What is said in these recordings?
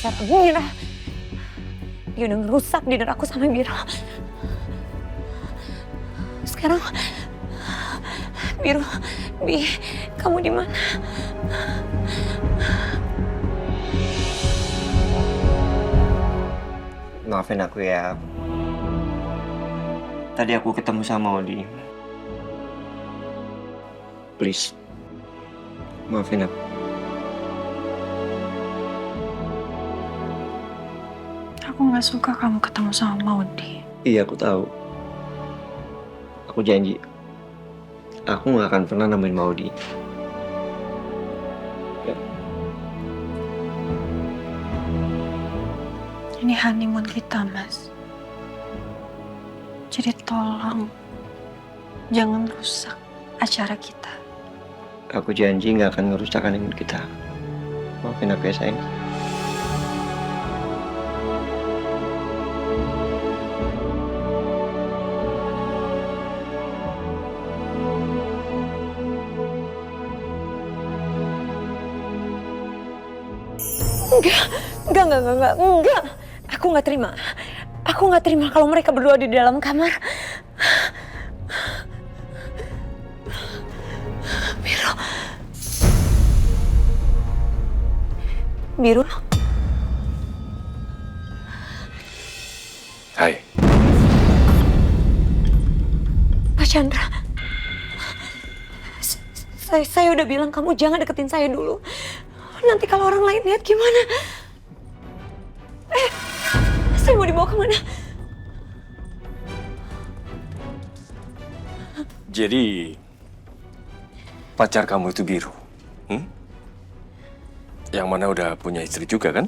setan Mira. Dia udah ngerusak dinner aku sama Biro. Sekarang, Biro, Bi, kamu di mana? Maafin aku ya. Tadi aku ketemu sama Odi. Please, maafin aku. Aku nggak suka kamu ketemu sama Maudi. Iya, aku tahu. Aku janji, aku nggak akan pernah nemuin Maudi. Ini honeymoon kita, Mas. Jadi tolong, jangan rusak acara kita. Aku janji nggak akan ngerusak honeymoon kita. Maafin aku ya, sayang. Enggak. Aku nggak terima. Aku nggak terima kalau mereka berdua di dalam kamar. Biro. Biro. Hai. Pak Chandra. Saya udah bilang kamu jangan deketin saya dulu. Nanti kalau orang lain lihat gimana? Saya mau dibawa kemana? Jadi, pacar kamu itu Biru, yang mana udah punya istri juga kan?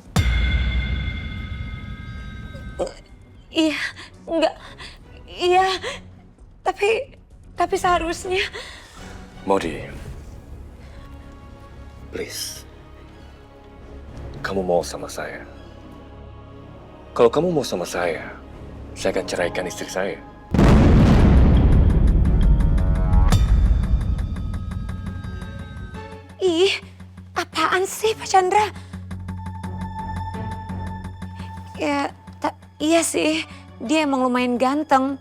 Iya, enggak. Iya, tapi seharusnya. Maudi, please, kamu mau sama saya. Kalau kamu mau sama saya akan ceraikan istri saya. Ih, apaan sih Pak Chandra? Ya, iya sih, dia emang lumayan ganteng.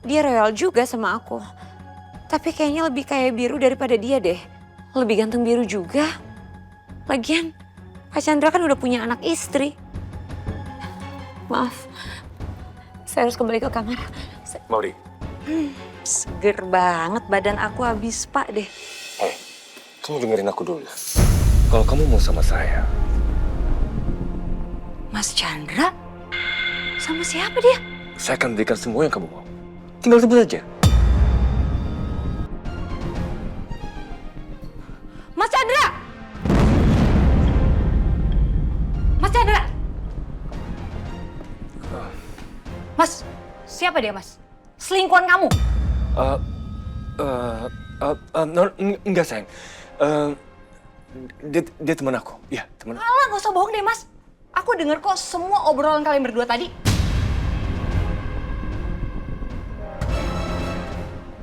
Dia royal juga sama aku. Tapi kayaknya lebih kayak Biru daripada dia deh. Lebih ganteng Biru juga. Lagian, Pak Chandra kan udah punya anak istri. Maaf, saya harus kembali ke kamar. Maudi. Seger banget badan aku habis Pak deh. Hey, kamu dengerin aku dulu. Kalau kamu mau sama saya, Mas Chandra? Sama siapa dia? saya akan berikan semua yang kamu mau. Tinggal sebut aja. Mas Chandra! Mas Chandra! Mas, siapa dia mas? Selingkuhan kamu? Enggak sayang. Dia teman aku. Ya, teman. Alah, gak usah bohong deh mas. Aku denger kok semua obrolan kalian berdua tadi.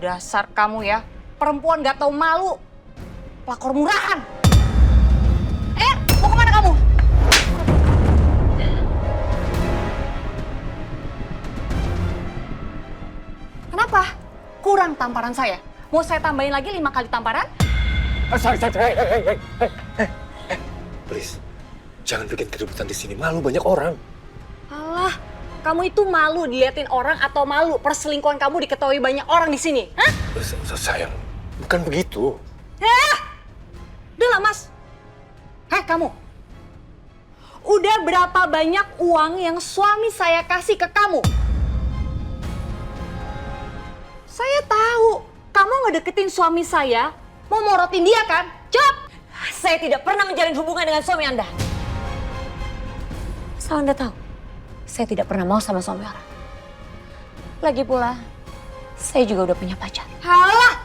Dasar kamu ya, perempuan gak tahu malu. Pelakor murahan. Mau kemana kamu? Kenapa? Kurang tamparan saya? Mau saya tambahin lagi 5 kali tamparan? Hey. Please, jangan bikin keributan di sini. Malu banyak orang. Alah, kamu itu malu diliatin orang atau malu perselingkuhan kamu diketahui banyak orang di sini? Hah? Sayang, bukan begitu. Udah lah mas. Kamu. Udah berapa banyak uang yang suami saya kasih ke kamu? Saya tahu, kamu ngedeketin suami saya, mau morotin dia kan? Jawab! Saya tidak pernah menjalin hubungan dengan suami Anda. Asal Anda tahu, saya tidak pernah mau sama suami orang. Lagi pula, saya juga udah punya pacar. Halah!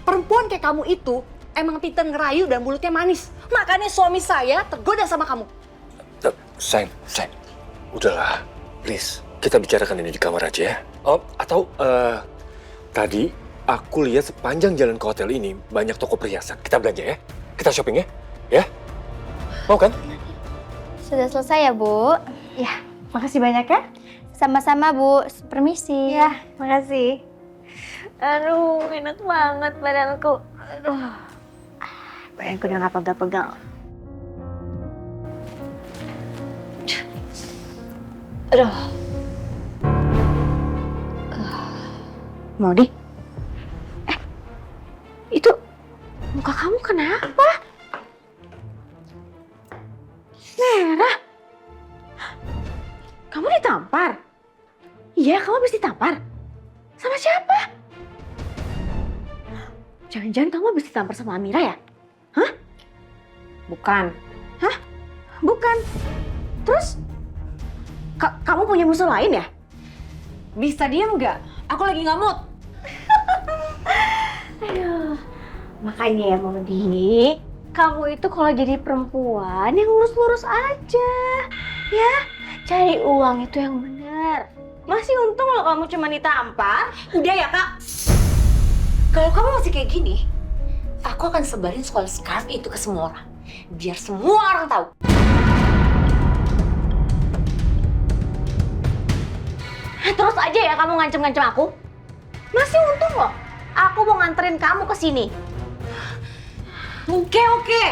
Perempuan kayak kamu itu emang pinter ngerayu dan mulutnya manis. Makanya suami saya tergoda sama kamu. Sayang. Udahlah, please. Kita bicarakan ini di kamar aja ya. Tadi aku lihat sepanjang jalan ke hotel ini banyak toko perhiasan. Kita belanja ya. Kita shopping ya. Ya? Mau kan? Sudah selesai ya, Bu? Ya, makasih banyak ya. Sama-sama, Bu. Permisi. Ya, makasih. Aduh, enak banget badanku. Aduh. Badanku udah gak pegal-pegal. Aduh. Maudi? Itu muka kamu kenapa? Merah? Kamu ditampar? Iya, kamu habis ditampar? Sama siapa? Jangan-jangan kamu habis ditampar sama Amira ya? Hah? Bukan. Hah? Bukan. Terus? Kamu punya musuh lain ya? Bisa diam nggak? Aku lagi nggak mood. Aduh, makanya ya Maudi, kamu itu kalau jadi perempuan yang lurus-lurus aja, ya. Cari uang itu yang benar. Masih untung loh kamu cuma ditampar. Udah ya kak. Kalau kamu masih kayak gini, aku akan sebarin soal scarf itu ke semua orang. Biar semua orang tahu. Terus aja ya kamu ngancem-ngancem aku. Masih untung loh, aku mau nganterin kamu ke sini. Oke.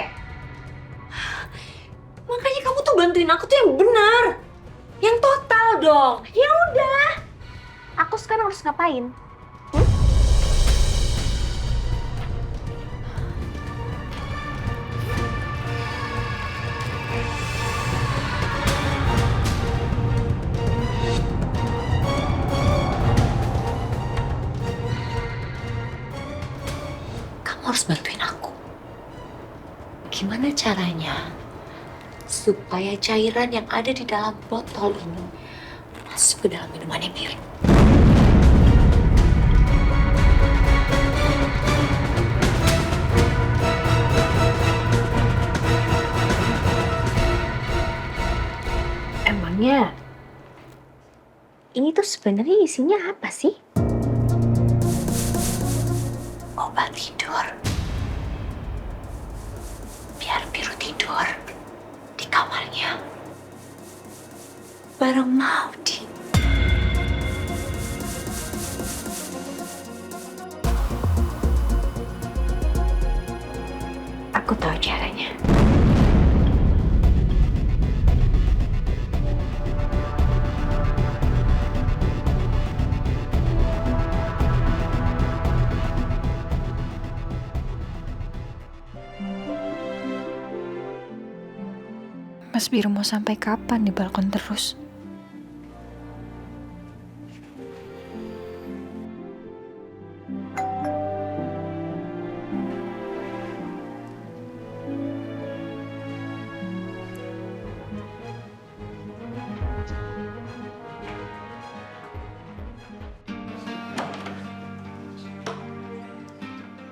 Makanya kamu tuh bantuin aku tuh yang benar. Yang total dong. Ya udah, aku sekarang harus ngapain? Kamu harus bantuin aku. Gimana caranya supaya cairan yang ada di dalam botol ini masuk ke dalam minumannya biru? Emangnya ini tuh sebenarnya isinya apa sih? Obat tidur. Biar biru tidur di kamarnya bareng Maudi. Aku tahu caranya. Mas Biru mau sampai kapan di balkon terus?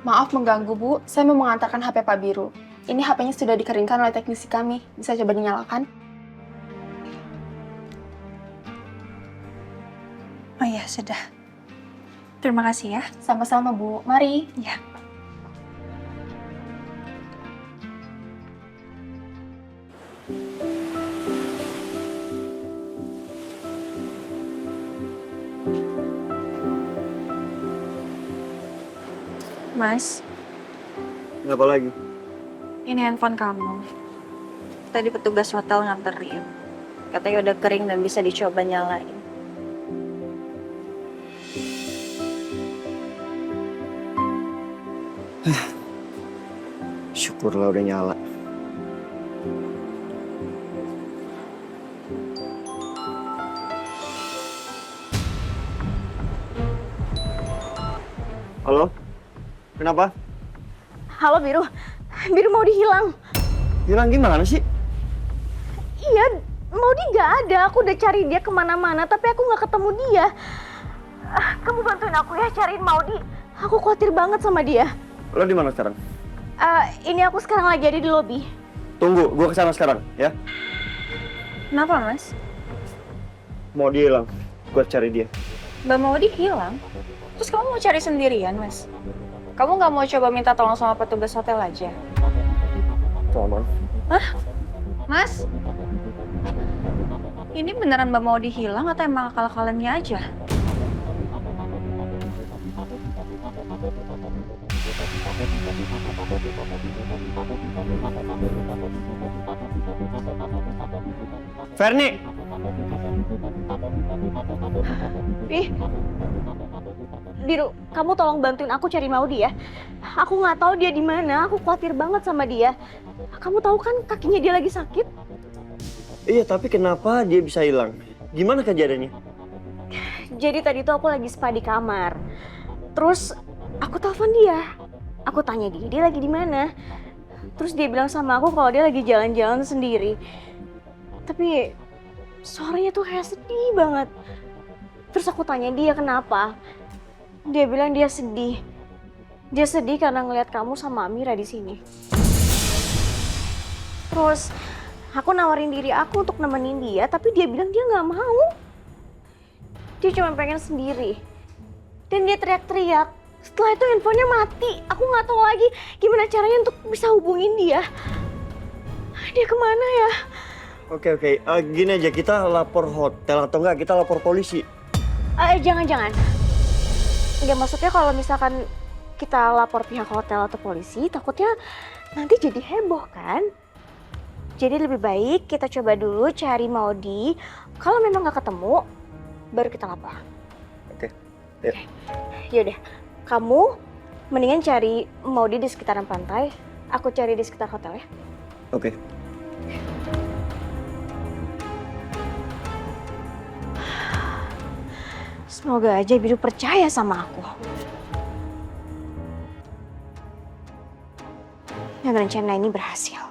Maaf mengganggu, Bu. Saya mau mengantarkan HP Pak Biru. Ini HP-nya sudah dikeringkan oleh teknisi kami. Bisa coba dinyalakan? Oh iya, sudah. Terima kasih ya. Sama-sama, Bu. Mari. Ya. Mas, Kenapa lagi? ini handphone kamu. Tadi petugas hotel nganterin. Katanya udah kering dan bisa dicoba nyalain. Syukurlah udah nyala. Halo? Kenapa? Halo Biru, Biru mau dihilang. Hilang gimana sih? Iya, Maudi nggak ada. Aku udah cari dia kemana-mana, tapi aku nggak ketemu dia. Kamu bantuin aku ya cariin Maudi. Aku khawatir banget sama dia. Lo di mana sekarang? Ini aku sekarang lagi ada di lobi. Tunggu, gua kesana sekarang, ya. Kenapa, Mas? Mau dia hilang, gua cari dia. Mbak Maudi hilang. Terus kamu mau cari sendirian, Mas? Kamu nggak mau coba minta tolong sama petugas hotel aja? Tolong. Hah? Mas? Ini beneran Mbak Maudi hilang atau emang akal-akalannya aja? Ferni! Ih, Biru, kamu tolong bantuin aku cari Maudi ya. Aku nggak tahu dia di mana. Aku khawatir banget sama dia. Kamu tahu kan kakinya dia lagi sakit? Iya, tapi kenapa dia bisa hilang? Gimana kejadiannya? Jadi tadi tuh aku lagi spa di kamar. Terus aku telepon dia. Aku tanya dia lagi di mana. Terus dia bilang sama aku kalau dia lagi jalan-jalan sendiri. Tapi suaranya tuh kayak sedih banget. Terus aku tanya dia kenapa. Dia bilang dia sedih. Dia sedih karena ngelihat kamu sama Amira di sini. Terus aku nawarin diri aku untuk nemenin dia, tapi dia bilang dia nggak mau. Dia cuma pengen sendiri. Dan dia teriak-teriak. Setelah itu handphonenya mati. Aku nggak tahu lagi gimana caranya untuk bisa hubungin dia. Dia kemana ya? Oke. Gini aja, kita lapor hotel atau enggak kita lapor polisi. Jangan. Nggak, maksudnya kalau misalkan kita lapor pihak hotel atau polisi, takutnya nanti jadi heboh kan? Jadi lebih baik kita coba dulu cari Maudi. Kalau memang nggak ketemu, baru kita lapor. Oke. Yuk. Yaudah, kamu mendingan cari Maudi di sekitaran pantai. Aku cari di sekitar hotel ya. Oke. Semoga aja Biru percaya sama aku. Dan rencana ini berhasil.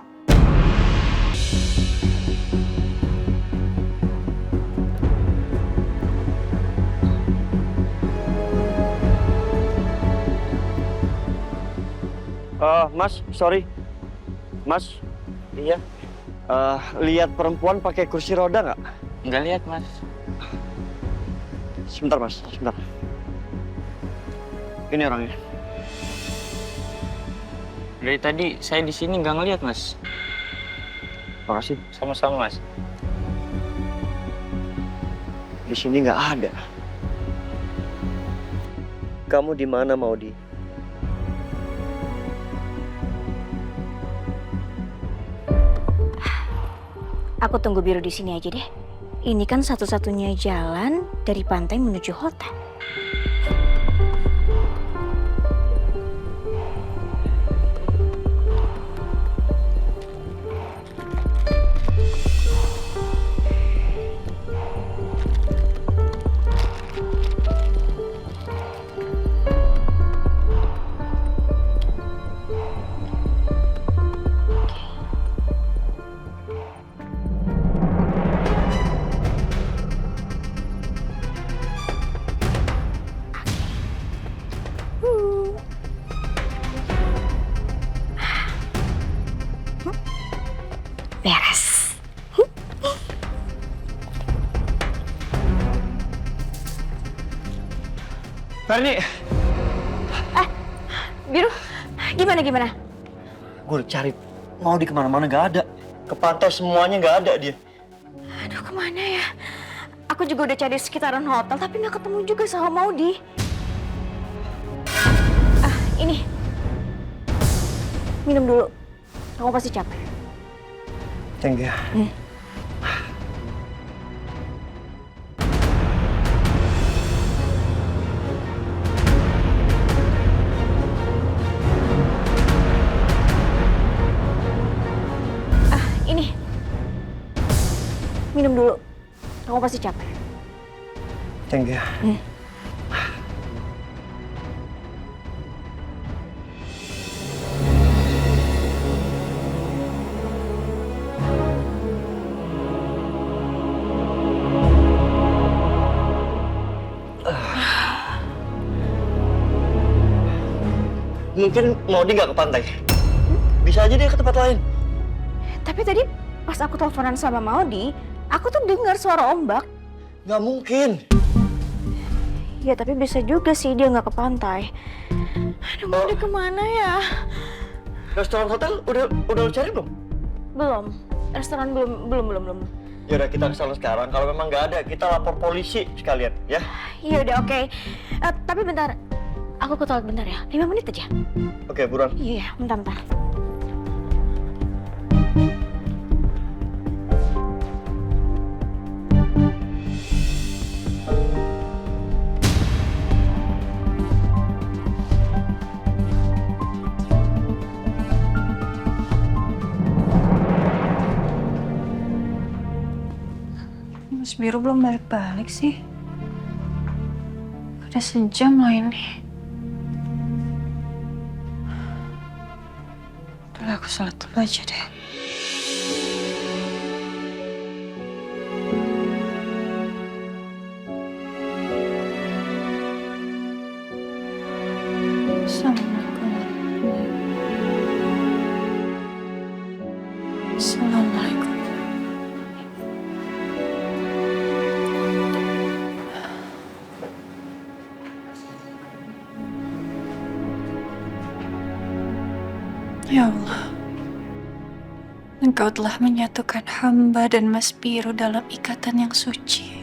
Mas, sorry. Mas. Iya. Lihat perempuan pakai kursi roda nggak? Nggak lihat, Mas. Sebentar, Mas. Sebentar. Ini orangnya. Dari tadi saya di sini nggak ngelihat, Mas. Makasih. Sama-sama, Mas. Di sini nggak ada. Kamu di mana, Maudi? Aku tunggu Biru di sini aja deh. Ini kan satu-satunya jalan dari pantai menuju hotel. Beres. Ferni! Biru, gimana? Gue udah cari Maudi kemana-mana nggak ada. Ke pantai semuanya nggak ada dia. Aduh, kemana ya? Aku juga udah cari sekitaran hotel, tapi nggak ketemu juga sama Maudi. Ini. Minum dulu. Kamu pasti capek. Thank you. Ini. Minum dulu. Kamu pasti capek. Thank you. Mungkin Maudi nggak ke pantai. Bisa aja dia ke tempat lain. Tapi tadi pas aku teleponan sama Maudi, aku tuh dengar suara ombak. Nggak mungkin. Ya tapi bisa juga sih dia nggak ke pantai. Aduh, Maudi kemana ya? Restoran hotel udah lo cari belum? Belum. Restoran belum. Yaudah kita kesana sekarang. Kalau memang nggak ada, kita lapor polisi sekalian, ya? Iya udah oke. Tapi bentar, aku ke toilet bentar ya. 5 menit aja. Oke, buruan. Iya, bentar. Mas Biru belum balik-balik sih. Udah sejam loh ini. Udah aku sholat dulu aja deh. Assalamualaikum. Assalamualaikum. Ya Allah, Engkau telah menyatukan hamba dan Mas Biru dalam ikatan yang suci,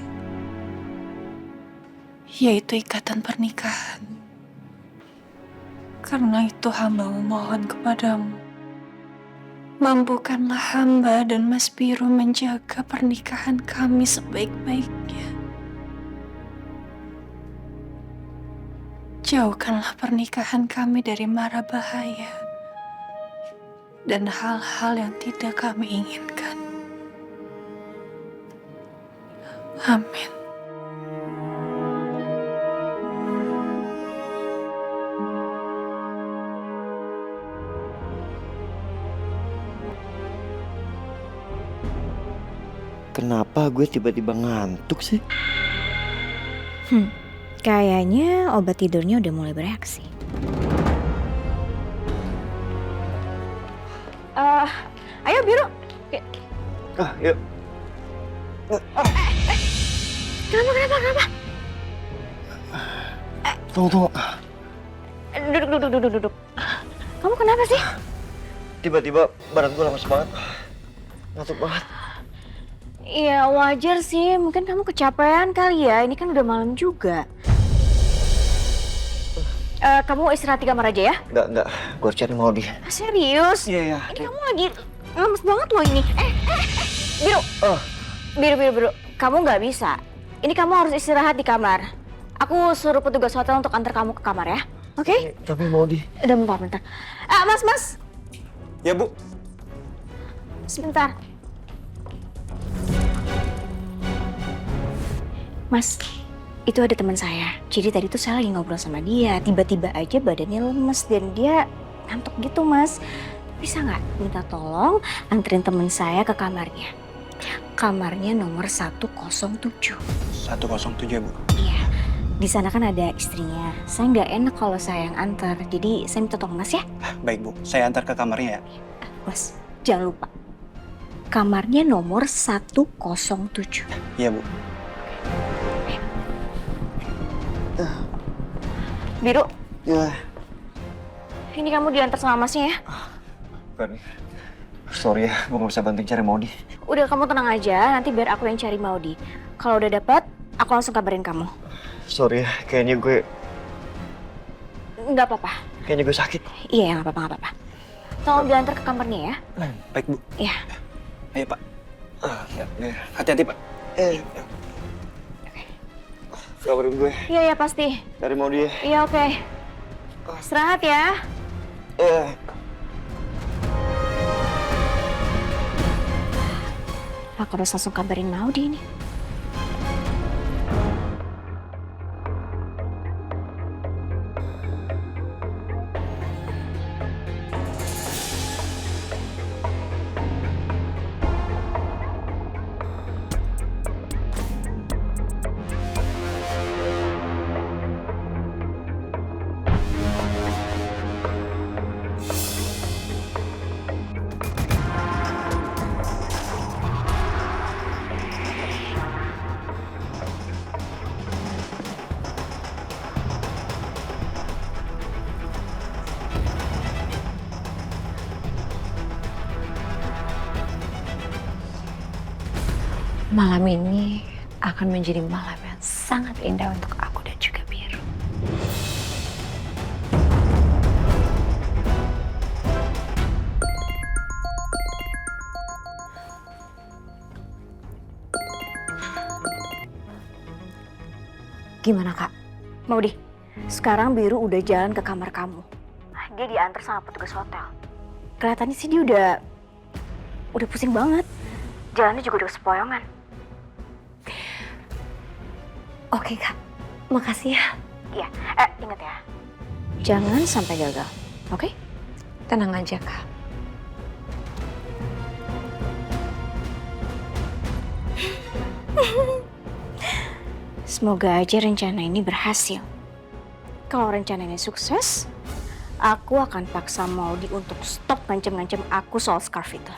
yaitu ikatan pernikahan. Karena itu hamba memohon kepadamu, mampukanlah hamba dan Mas Biru menjaga pernikahan kami sebaik-baiknya. Jauhkanlah pernikahan kami dari mara bahaya dan hal-hal yang tidak kami inginkan. Amin. Kenapa gue tiba-tiba ngantuk sih? Kayaknya obat tidurnya udah mulai bereaksi. Ayo Biru. Yuk. Kenapa? Tunggu. Duduk. Kamu kenapa sih? Tiba-tiba badan gue lemas banget. Ngantuk banget. Iya wajar sih, mungkin kamu kecapean kali ya. Ini kan udah malam juga. Kamu istirahat di kamar aja ya? Enggak. Gue harus cari Maudi. Serius? Iya. Ini kamu lagi lemes banget loh ini. Biru. Biru. Kamu nggak bisa. Ini kamu harus istirahat di kamar. Aku suruh petugas hotel untuk antar kamu ke kamar ya. Oke? Tapi Maudi. Udah bentar. Mas. Ya, Bu. Sebentar. Mas, itu ada teman saya. Jadi tadi tuh saya lagi ngobrol sama dia. Tiba-tiba aja badannya lemes dan dia ngantuk gitu, Mas. Bisa nggak minta tolong anterin teman saya ke kamarnya? Kamarnya nomor 107. 107 ya, Bu? Iya. Di sana kan ada istrinya. Saya nggak enak kalau saya yang antar. Jadi saya minta tolong Mas ya. Baik, Bu. Saya antar ke kamarnya ya. Mas, jangan lupa. Kamarnya nomor 107. Iya, Bu. Biru, Ya. ini kamu diantar sama Masnya ya. Bukan. Sorry ya, gue gak bisa bantuin cari Maudi. Udah kamu tenang aja, nanti biar aku yang cari Maudi. Kalau udah dapat, aku langsung kabarin kamu. Sorry ya, kayaknya gue Nggak apa-apa. Kayaknya gue sakit. Iya, nggak apa-apa. Tolong diantar ke kamarnya ya. Baik, Bu. Iya. Ayo, Pak. Hati-hati, Pak. Kabarin gue. Iya, pasti. Cari Maudi ya. Iya, oke. Istirahat ya. Aku harus langsung kabarin Maudi nih. Malam ini akan menjadi malam yang sangat indah untuk aku dan juga Biru. Gimana Kak? Maudi, sekarang Biru udah jalan ke kamar kamu. Dia diantar sama petugas hotel. Kelihatannya sih dia udah pusing banget. Jalannya juga udah sepoyongan. Oke Kak, makasih ya. Iya, ingat ya. Jangan sampai gagal, oke? Tenang aja Kak. Semoga aja rencana ini berhasil. Kalau rencana ini sukses, aku akan paksa Maudi untuk stop ngancem-ngancem aku soal scarf itu.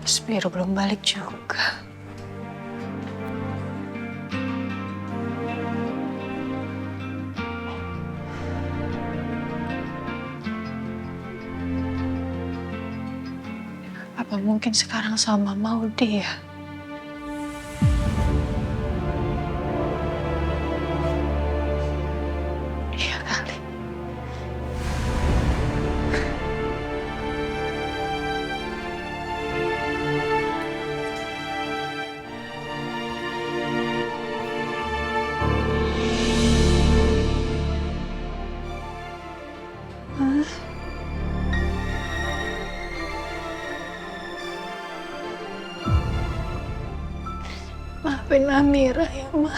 Mas Biru belum balik juga. Apa mungkin sekarang sama Maudi ya? Iya kali. Maafin Amira ya, Ma.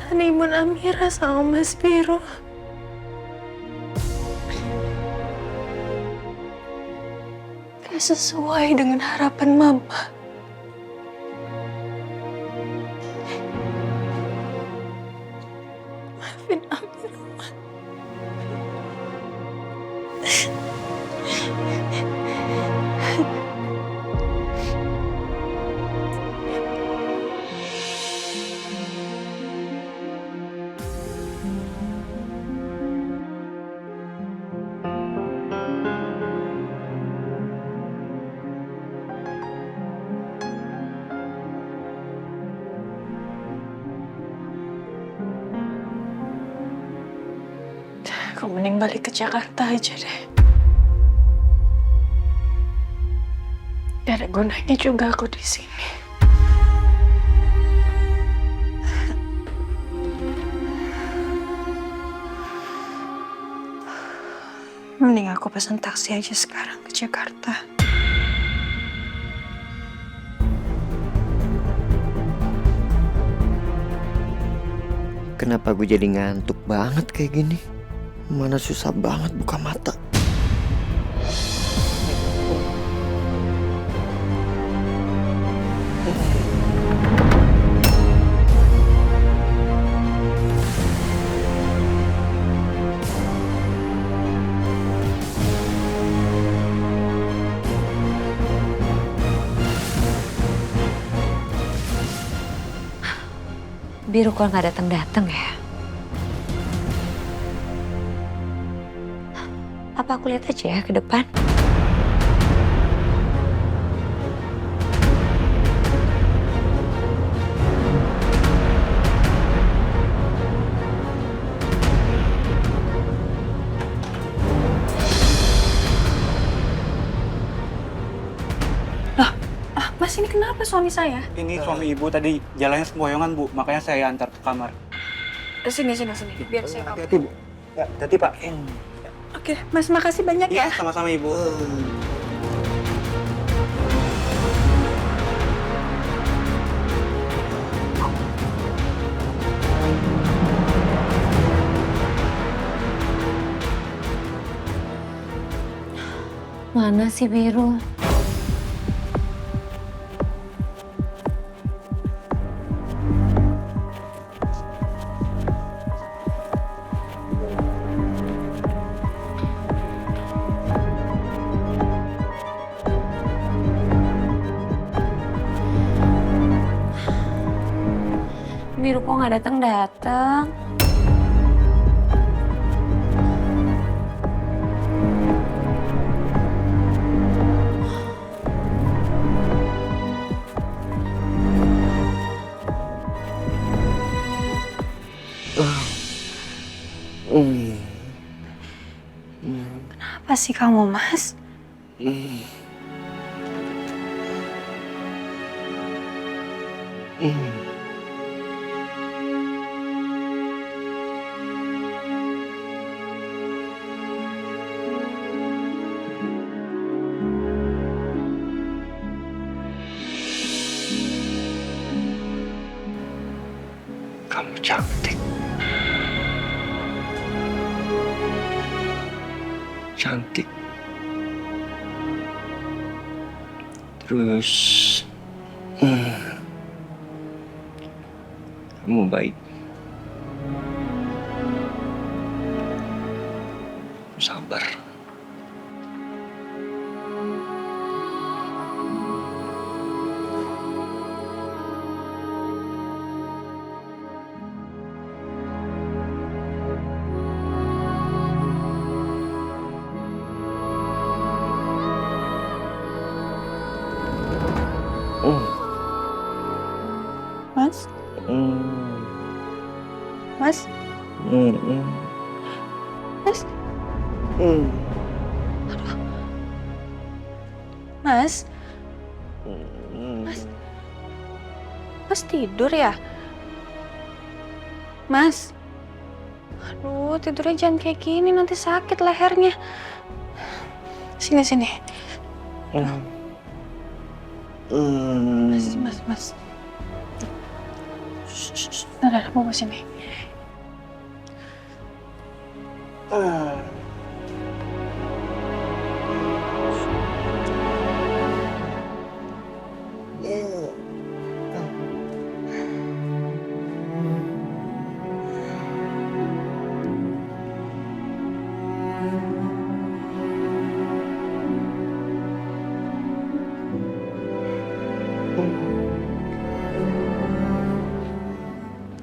Honeymoon Amira sama Mas Biru. Gak sesuai dengan harapan Mama. Maafin Amira, Ma. Aku mending balik ke Jakarta aja deh. Gak ada gunanya juga aku di sini. Mending aku pesan taksi aja sekarang ke Jakarta. Kenapa gue jadi ngantuk banget kayak gini? Mana susah banget buka mata. Biru kok nggak datang-datang ya? Apa aku lihat aja ya ke depan? Mas, ini kenapa suami saya? Ini suami ibu tadi jalannya sempoyongan, Bu. Makanya saya antar ke kamar. Sini. Biar saya kamu. Hati-hati, Bu. Ya, hati, Pak. Oke, Mas, makasih banyak ya. Iya, sama-sama, Ibu. Mana sih Biru? nggak datang-datang? Apa sih kamu, Mas? Kamu cantik. Cantik. Terus kamu baik. Sabar. Mas? Mas? Mas? Mas? Mas tidur ya? Mas? Aduh, tidurnya jangan kayak gini, nanti sakit lehernya. Sini, sini. Mas. Nah, mau sini.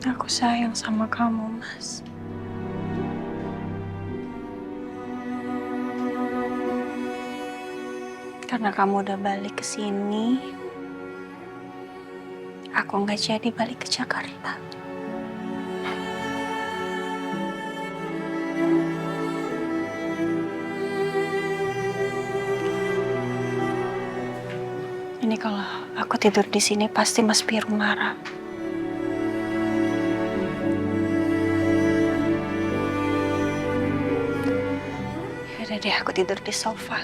Aku sayang sama kamu, Mas. Karena kamu udah balik ke sini, aku nggak jadi balik ke Jakarta. Ini kalau aku tidur di sini pasti Mas Piru marah. Yaudah deh, aku tidur di sofa.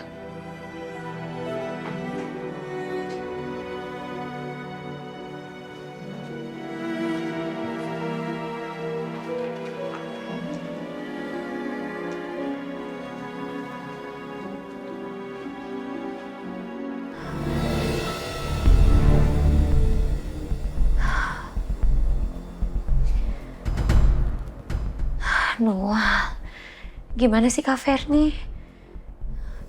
Noah, gimana sih Kak Ferni?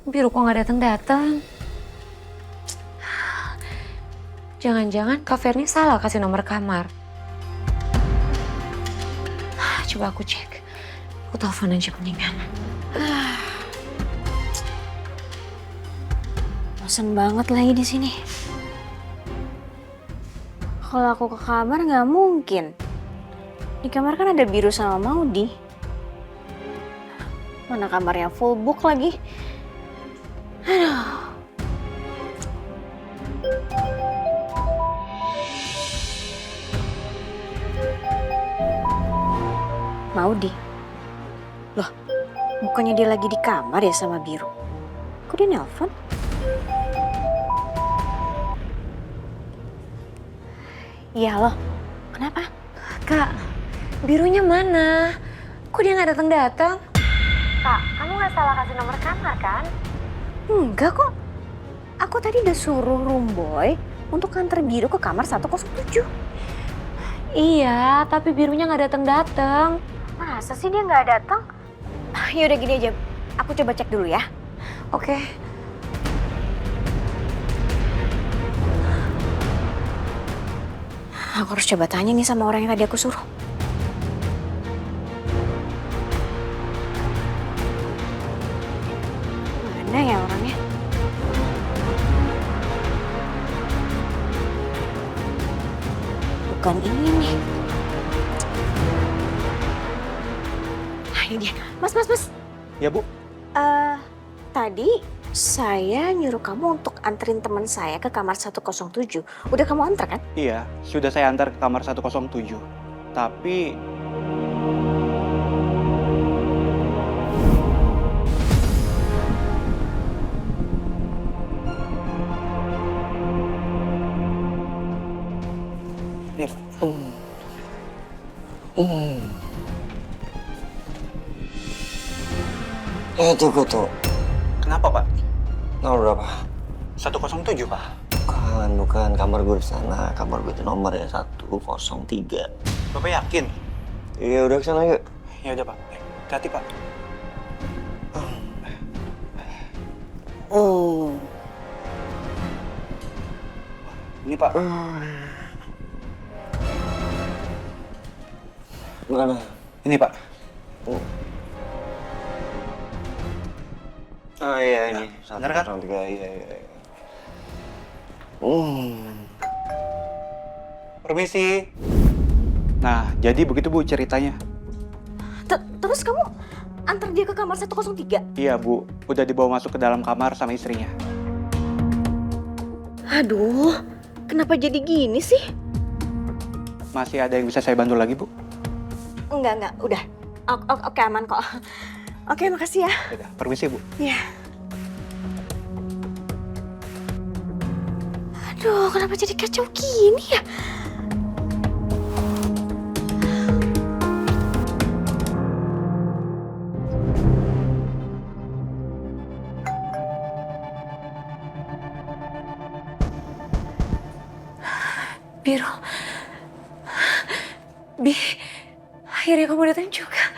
Biru kok nggak datang-datang? Jangan-jangan Kak Ferni salah kasih nomor kamar. Coba aku cek. Aku telepon aja mendingan. Bosan banget lagi di sini. Kalau aku ke kamar nggak mungkin. Di kamar kan ada Biru sama Maudi. Mana kamarnya full book lagi. Aduh. Maudi. Loh, bukannya dia lagi di kamar ya sama Biru? Kok dia nelpon? Iya loh, kenapa? Kak, Birunya mana? Kok dia nggak datang-datang? Kak, kamu nggak salah kasih nomor kamar kan? Enggak kok. Aku tadi udah suruh room boy untuk antar Biru ke kamar 107. Iya, tapi Birunya nggak datang-datang. Masa sih dia nggak datang? Yaudah gini aja, aku coba cek dulu ya. Oke. Aku harus coba tanya nih sama orang yang tadi aku suruh. Mana ya orangnya? Bukan ini nih. Nah ini dia. Mas. Ya Bu, Tadi saya nyuruh kamu untuk anterin teman saya ke kamar 107. Udah kamu antar kan? iya, sudah saya antar ke kamar 107. Tapi Nih, Tunggu tuh. kenapa Pak? Nomor berapa? 107 Pak. Bukan. Kamar gue di sana. Kamar gue itu nomornya 103. Bapak yakin? Iya, udah kesana yuk. Ya udah Pak. Hati Pak. Ini Pak. Mana? Ini Pak. Oh iya, ini. Bener kan? 103, iya. Permisi. Nah, jadi begitu Bu ceritanya. Terus kamu antar dia ke kamar 103? Iya Bu, udah dibawa masuk ke dalam kamar sama istrinya. Aduh, kenapa jadi gini sih? Masih ada yang bisa saya bantu lagi Bu? Enggak, udah. Oke, aman kok. Oke, makasih ya. Udah, permisi Bu. Iya. Aduh, kenapa jadi kacau gini ya? Biru. Bi, akhirnya kamu datang juga.